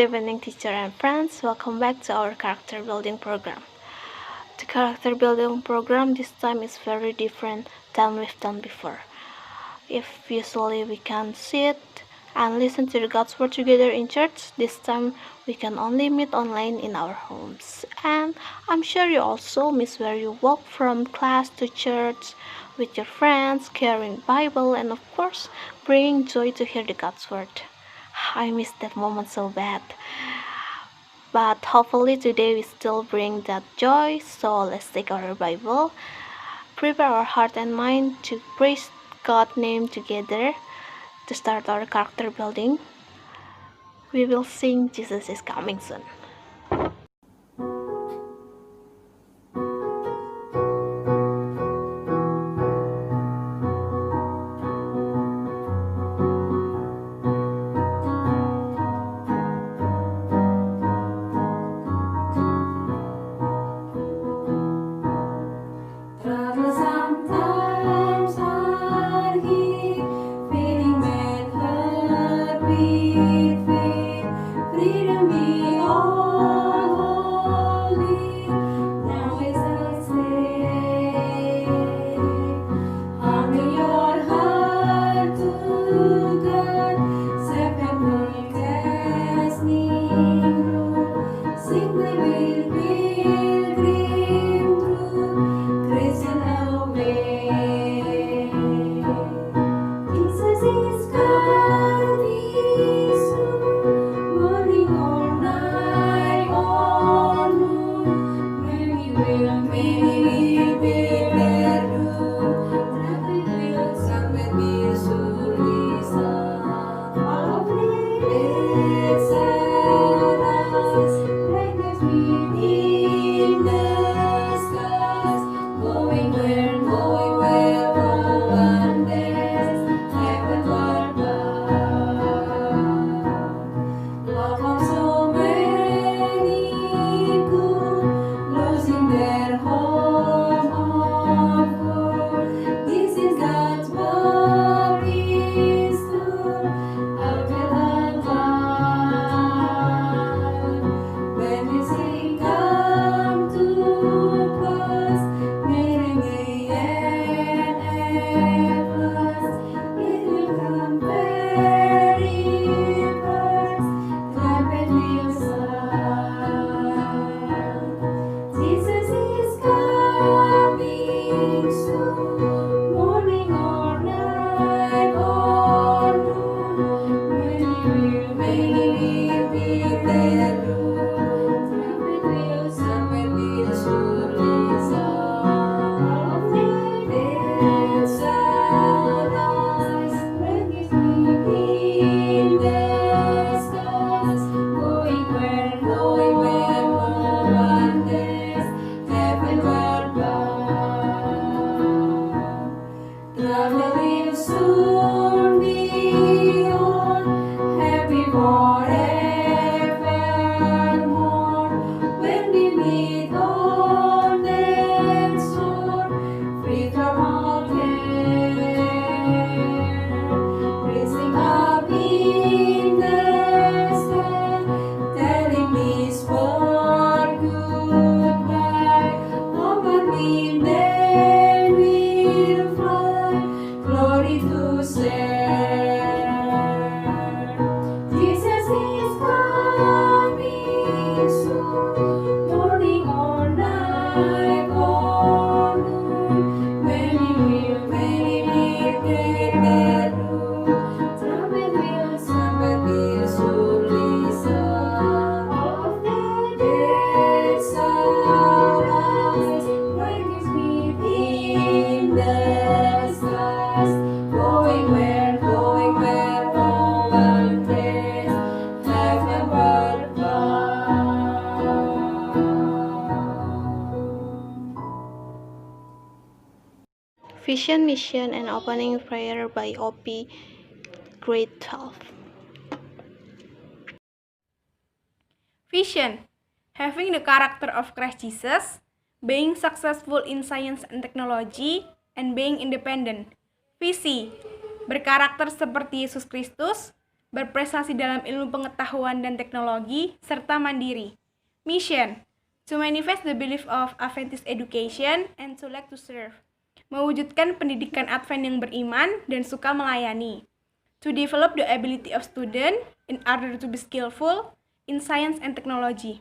evening, teacher and friends. Welcome back to our character building program. The character building program this time is very different than we've done before. If usually we can sit and listen to the God's word together in church, this time we can only meet online in our homes. And I'm sure you also miss where you walk from class to church with your friends, carrying Bible, and of course, bringing joy to hear the God's word. I miss that moment so bad. But hopefully today we still bring that joy. So let's take our Bible, prepare our heart and mind to praise God's name together to start our character building. We will sing Jesus is Coming Soon. Vision, Mission, and Opening Prayer by OP Grade 12. Vision: having the character of Christ Jesus, being successful in science and technology, and being independent. Visi: berkarakter seperti Yesus Kristus, berprestasi dalam ilmu pengetahuan dan teknologi, serta mandiri. Mission: to manifest the belief of Adventist education and to like to serve. Mewujudkan pendidikan Advent yang beriman dan suka melayani. To develop the ability of student in order to be skillful in science and technology.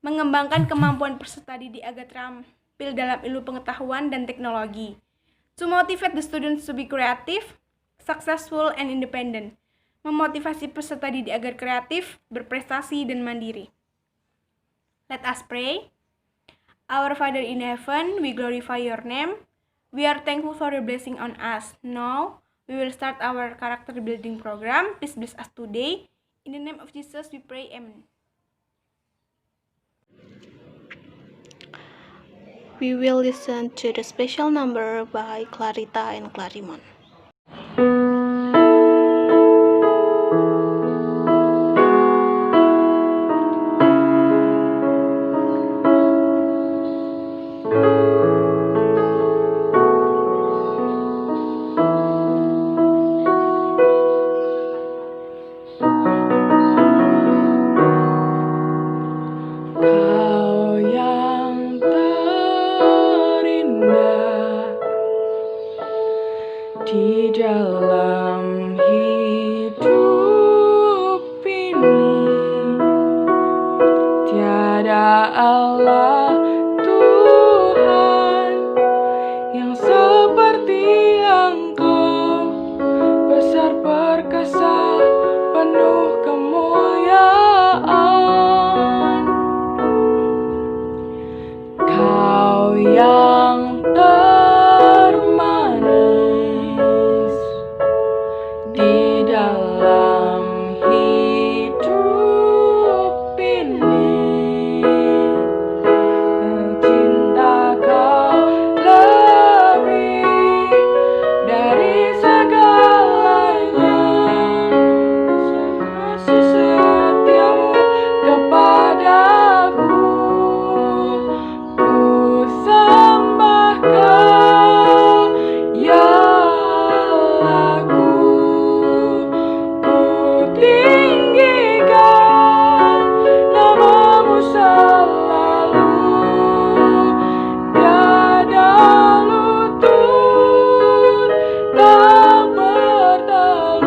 Mengembangkan kemampuan peserta didik agar terampil dalam ilmu pengetahuan dan teknologi. To motivate the students to be creative, successful, and independent. Memotivasi peserta didik agar kreatif, berprestasi, dan mandiri. Let us pray. Our Father in heaven, we glorify your name. We are thankful for your blessing on us. Now, we will start our character building program. Please bless us today. In the name of Jesus, we pray. Amen. We will listen to the special number by Clarita and Clarimon. Di dalam hidup ini tiada Allah Tuhan yang seperti Engkau, besar perkasa penuh kemuliaan. Kau yang termanis di dalam hidup ini, cinta Kau lebih dari segalanya, kasih setiamu kepadaku. Ku sembah Kau, ya Allahku. Ku tinggikan nama-Mu selalu, tiada lutut tak bertalut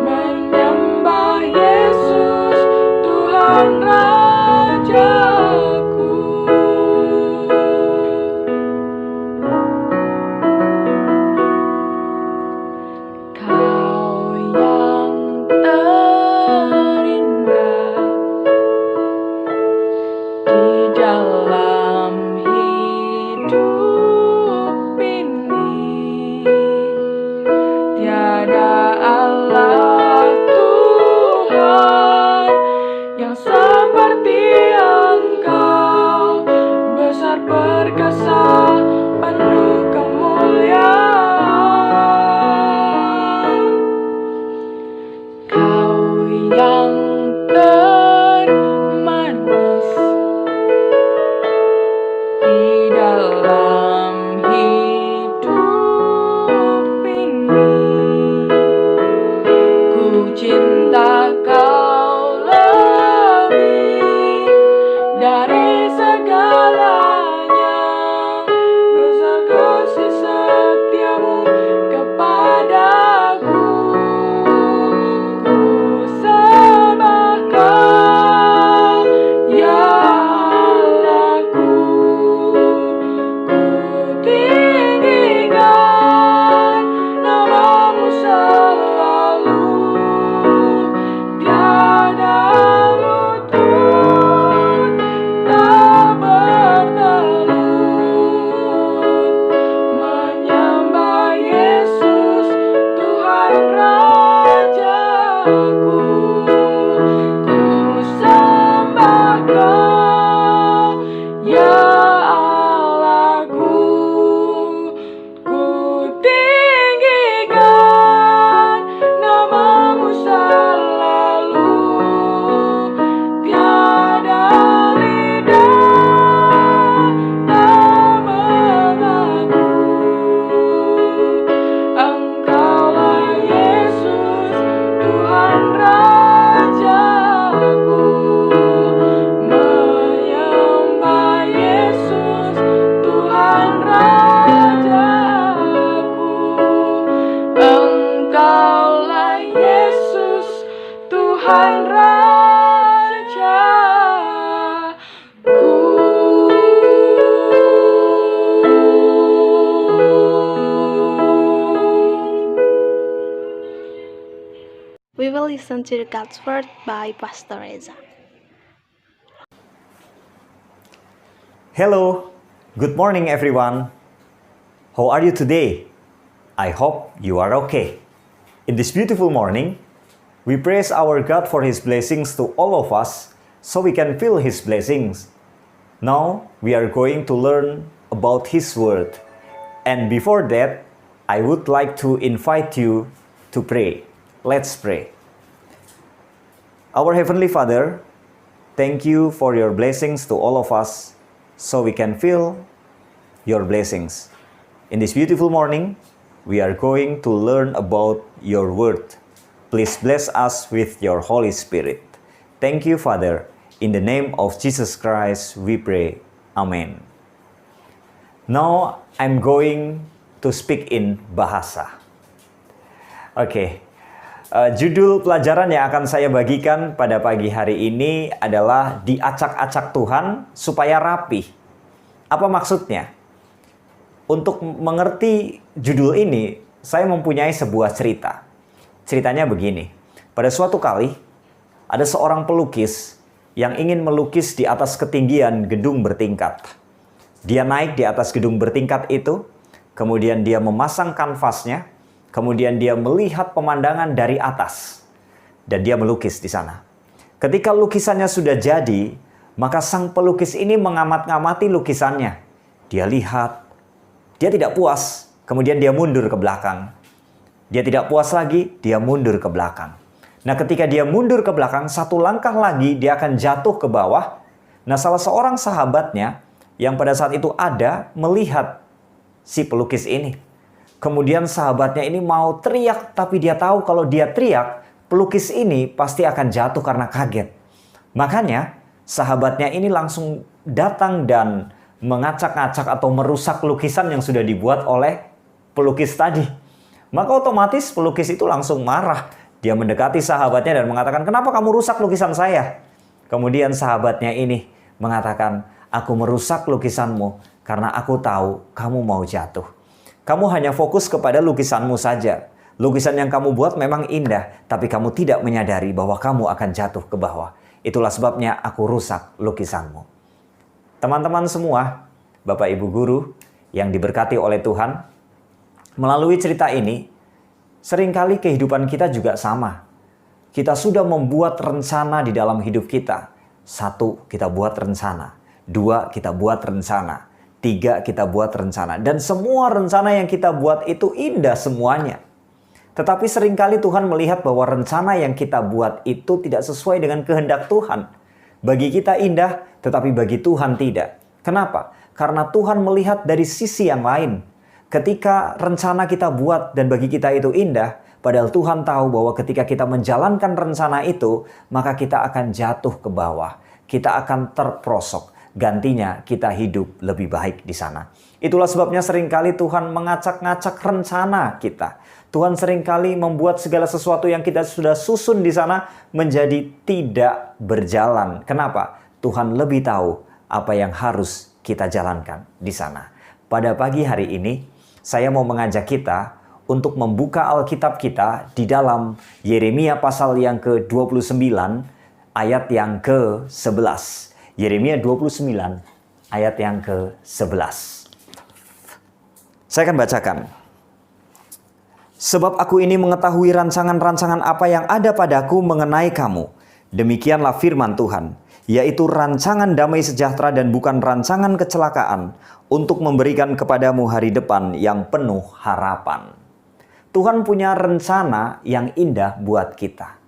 menyembah Yesus Tuhan Rajaku. Kau yang terindah di dalam hidup ini, tiada Allah Tuhan yang seperti Engkau, besar perkasa penuh kemuliaan. Kau yang termanis di dalam hidup ini, ku cinta Kau lebih dari segalanya, besar kasih setiamu kepadaku. Ku sembah Kau, ya Allahku. Ku tinggikan nama-Mu selalu, tiada lutut listen to the God's Word by Pastor Reza. Hello, good morning everyone. How are you today? I hope you are okay. In this beautiful morning, we praise our God for His blessings to all of us so we can feel His blessings. Now, we are going to learn about His Word. And before that, I would like to invite you to pray. Let's pray. Our Heavenly Father, thank you for your blessings to all of us so we can feel your blessings. In this beautiful morning, we are going to learn about your word. Please bless us with your Holy Spirit. Thank you, Father. In the name of Jesus Christ, we pray. Amen. Now, I'm going to speak in bahasa. Oke. Judul pelajaran yang akan saya bagikan pada pagi hari ini adalah diacak-acak Tuhan supaya rapi. Apa maksudnya? Untuk mengerti judul ini, saya mempunyai sebuah cerita. Ceritanya begini. Pada suatu kali, ada seorang pelukis yang ingin melukis di atas ketinggian gedung bertingkat. Dia naik di atas gedung bertingkat itu, kemudian dia memasang kanvasnya, kemudian dia melihat pemandangan dari atas, dan dia melukis di sana. Ketika lukisannya sudah jadi, maka sang pelukis ini mengamat-ngamati lukisannya. Dia lihat, dia tidak puas, kemudian dia mundur ke belakang. Dia tidak puas lagi, dia mundur ke belakang. Nah, ketika dia mundur ke belakang, satu langkah lagi dia akan jatuh ke bawah. Nah, salah seorang sahabatnya yang pada saat itu ada melihat si pelukis ini. Kemudian sahabatnya ini mau teriak, tapi dia tahu kalau dia teriak, pelukis ini pasti akan jatuh karena kaget. Makanya, sahabatnya ini langsung datang dan mengacak-acak atau merusak lukisan yang sudah dibuat oleh pelukis tadi. Maka otomatis pelukis itu langsung marah. Dia mendekati sahabatnya dan mengatakan, "Kenapa kamu rusak lukisan saya?" Kemudian sahabatnya ini mengatakan, "Aku merusak lukisanmu karena aku tahu kamu mau jatuh. Kamu hanya fokus kepada lukisanmu saja. Lukisan yang kamu buat memang indah, tapi kamu tidak menyadari bahwa kamu akan jatuh ke bawah. Itulah sebabnya aku rusak lukisanmu." Teman-teman semua, Bapak Ibu Guru yang diberkati oleh Tuhan, melalui cerita ini, seringkali kehidupan kita juga sama. Kita sudah membuat rencana di dalam hidup kita. 1, kita buat rencana. 2, kita buat rencana. 3, kita buat rencana. Dan semua rencana yang kita buat itu indah semuanya. Tetapi seringkali Tuhan melihat bahwa rencana yang kita buat itu tidak sesuai dengan kehendak Tuhan. Bagi kita indah, tetapi bagi Tuhan tidak. Kenapa? Karena Tuhan melihat dari sisi yang lain. Ketika rencana kita buat dan bagi kita itu indah, padahal Tuhan tahu bahwa ketika kita menjalankan rencana itu, maka kita akan jatuh ke bawah. Kita akan terperosok. Gantinya kita hidup lebih baik di sana. Itulah sebabnya seringkali Tuhan mengacak-ngacak rencana kita. Tuhan seringkali membuat segala sesuatu yang kita sudah susun di sana menjadi tidak berjalan. Kenapa? Tuhan lebih tahu apa yang harus kita jalankan di sana. Pada pagi hari ini, saya mau mengajak kita untuk membuka Alkitab kita di dalam Yeremia pasal yang ke-29 ayat yang ke-11. Yeremia 29 ayat yang ke-11. Saya akan bacakan. "Sebab aku ini mengetahui rancangan-rancangan apa yang ada padaku mengenai kamu. Demikianlah firman Tuhan, yaitu rancangan damai sejahtera dan bukan rancangan kecelakaan, untuk memberikan kepadamu hari depan yang penuh harapan." Tuhan punya rencana yang indah buat kita.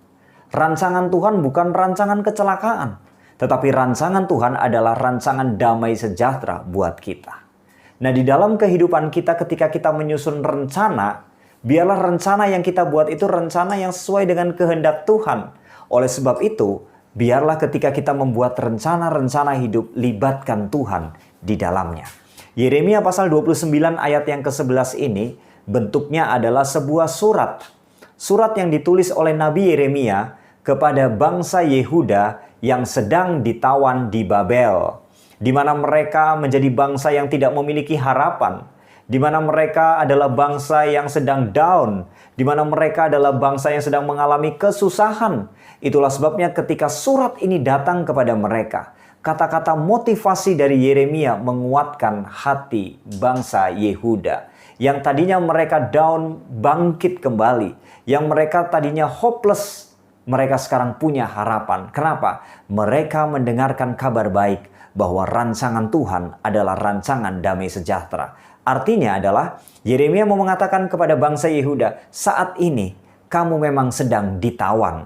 Rancangan Tuhan bukan rancangan kecelakaan, tetapi rancangan Tuhan adalah rancangan damai sejahtera buat kita. Nah, di dalam kehidupan kita ketika kita menyusun rencana, biarlah rencana yang kita buat itu rencana yang sesuai dengan kehendak Tuhan. Oleh sebab itu, biarlah ketika kita membuat rencana-rencana hidup, libatkan Tuhan di dalamnya. Yeremia pasal 29 ayat yang ke-11 ini bentuknya adalah sebuah surat. Surat yang ditulis oleh Nabi Yeremia kepada bangsa Yehuda yang sedang ditawan di Babel, di mana mereka menjadi bangsa yang tidak memiliki harapan, di mana mereka adalah bangsa yang sedang down, di mana mereka adalah bangsa yang sedang mengalami kesusahan. Itulah sebabnya ketika surat ini datang kepada mereka, kata-kata motivasi dari Yeremia menguatkan hati bangsa Yehuda. Yang tadinya mereka down bangkit kembali. Yang mereka tadinya hopeless, mereka sekarang punya harapan. Kenapa? Mereka mendengarkan kabar baik bahwa rancangan Tuhan adalah rancangan damai sejahtera. Artinya adalah Yeremia mau mengatakan kepada bangsa Yehuda, saat ini kamu memang sedang ditawan.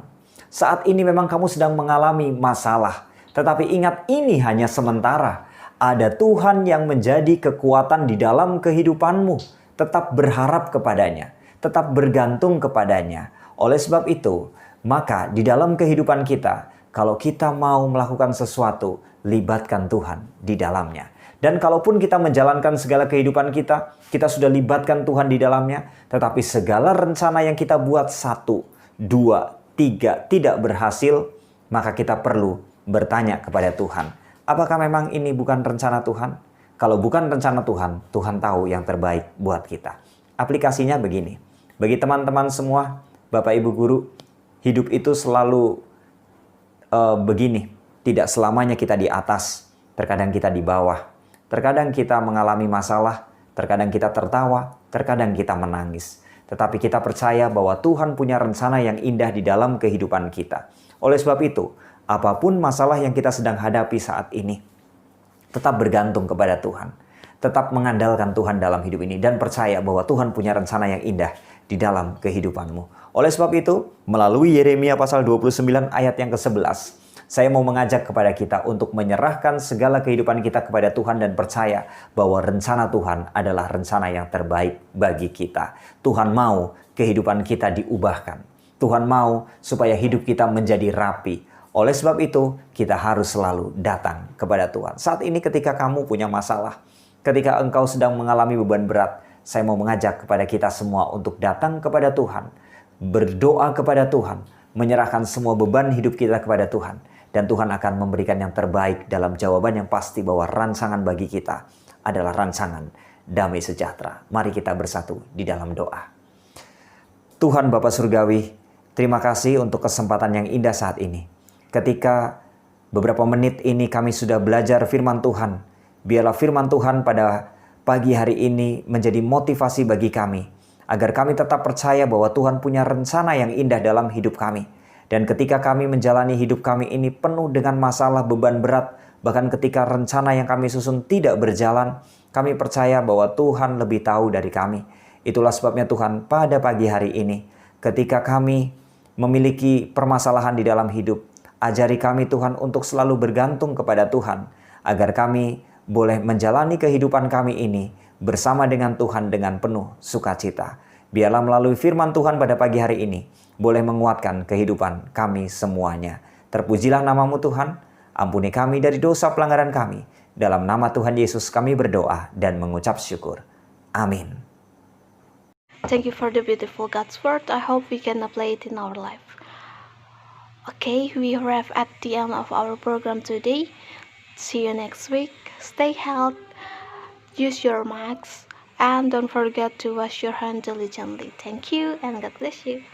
Saat ini memang kamu sedang mengalami masalah. Tetapi ingat, ini hanya sementara. Ada Tuhan yang menjadi kekuatan di dalam kehidupanmu. Tetap berharap kepadanya. Tetap bergantung kepadanya. Oleh sebab itu, maka di dalam kehidupan kita, kalau kita mau melakukan sesuatu, libatkan Tuhan di dalamnya. Dan kalaupun kita menjalankan segala kehidupan kita, kita sudah libatkan Tuhan di dalamnya, tetapi segala rencana yang kita buat 1, 2, 3 tidak berhasil, maka kita perlu bertanya kepada Tuhan. Apakah memang ini bukan rencana Tuhan? Kalau bukan rencana Tuhan, Tuhan tahu yang terbaik buat kita. Aplikasinya begini. Bagi teman-teman semua, Bapak Ibu Guru, hidup itu selalu begini. Tidak selamanya kita di atas, terkadang kita di bawah. Terkadang kita mengalami masalah, terkadang kita tertawa, terkadang kita menangis. Tetapi kita percaya bahwa Tuhan punya rencana yang indah di dalam kehidupan kita. Oleh sebab itu, apapun masalah yang kita sedang hadapi saat ini, tetap bergantung kepada Tuhan. Tetap mengandalkan Tuhan dalam hidup ini dan percaya bahwa Tuhan punya rencana yang indah di dalam kehidupanmu. Oleh sebab itu, melalui Yeremia pasal 29 ayat yang ke-11, saya mau mengajak kepada kita untuk menyerahkan segala kehidupan kita kepada Tuhan dan percaya bahwa rencana Tuhan adalah rencana yang terbaik bagi kita. Tuhan mau kehidupan kita diubahkan. Tuhan mau supaya hidup kita menjadi rapi. Oleh sebab itu, kita harus selalu datang kepada Tuhan. Saat ini ketika kamu punya masalah, ketika engkau sedang mengalami beban berat, saya mau mengajak kepada kita semua untuk datang kepada Tuhan, berdoa kepada Tuhan, menyerahkan semua beban hidup kita kepada Tuhan. Dan Tuhan akan memberikan yang terbaik dalam jawaban yang pasti bahwa rancangan bagi kita adalah rancangan damai sejahtera. Mari kita bersatu di dalam doa. Tuhan Bapa Surgawi, terima kasih untuk kesempatan yang indah saat ini. Ketika beberapa menit ini kami sudah belajar firman Tuhan, biarlah firman Tuhan pada pagi hari ini menjadi motivasi bagi kami, agar kami tetap percaya bahwa Tuhan punya rencana yang indah dalam hidup kami. Dan ketika kami menjalani hidup kami ini penuh dengan masalah, beban berat, bahkan ketika rencana yang kami susun tidak berjalan, kami percaya bahwa Tuhan lebih tahu dari kami. Itulah sebabnya Tuhan pada pagi hari ini, ketika kami memiliki permasalahan di dalam hidup, ajari kami Tuhan untuk selalu bergantung kepada Tuhan, agar kami boleh menjalani kehidupan kami ini bersama dengan Tuhan dengan penuh sukacita. Biarlah melalui firman Tuhan pada pagi hari ini, boleh menguatkan kehidupan kami semuanya. Terpujilah namamu Tuhan, ampuni kami dari dosa pelanggaran kami. Dalam nama Tuhan Yesus kami berdoa dan mengucap syukur. Amin. Thank you for the beautiful God's word. I hope we can apply it in our life. Okay, we arrive at the end of our program today. See you next week. Stay healthy, use your masks, and don't forget to wash your hands diligently. Thank you and God bless you.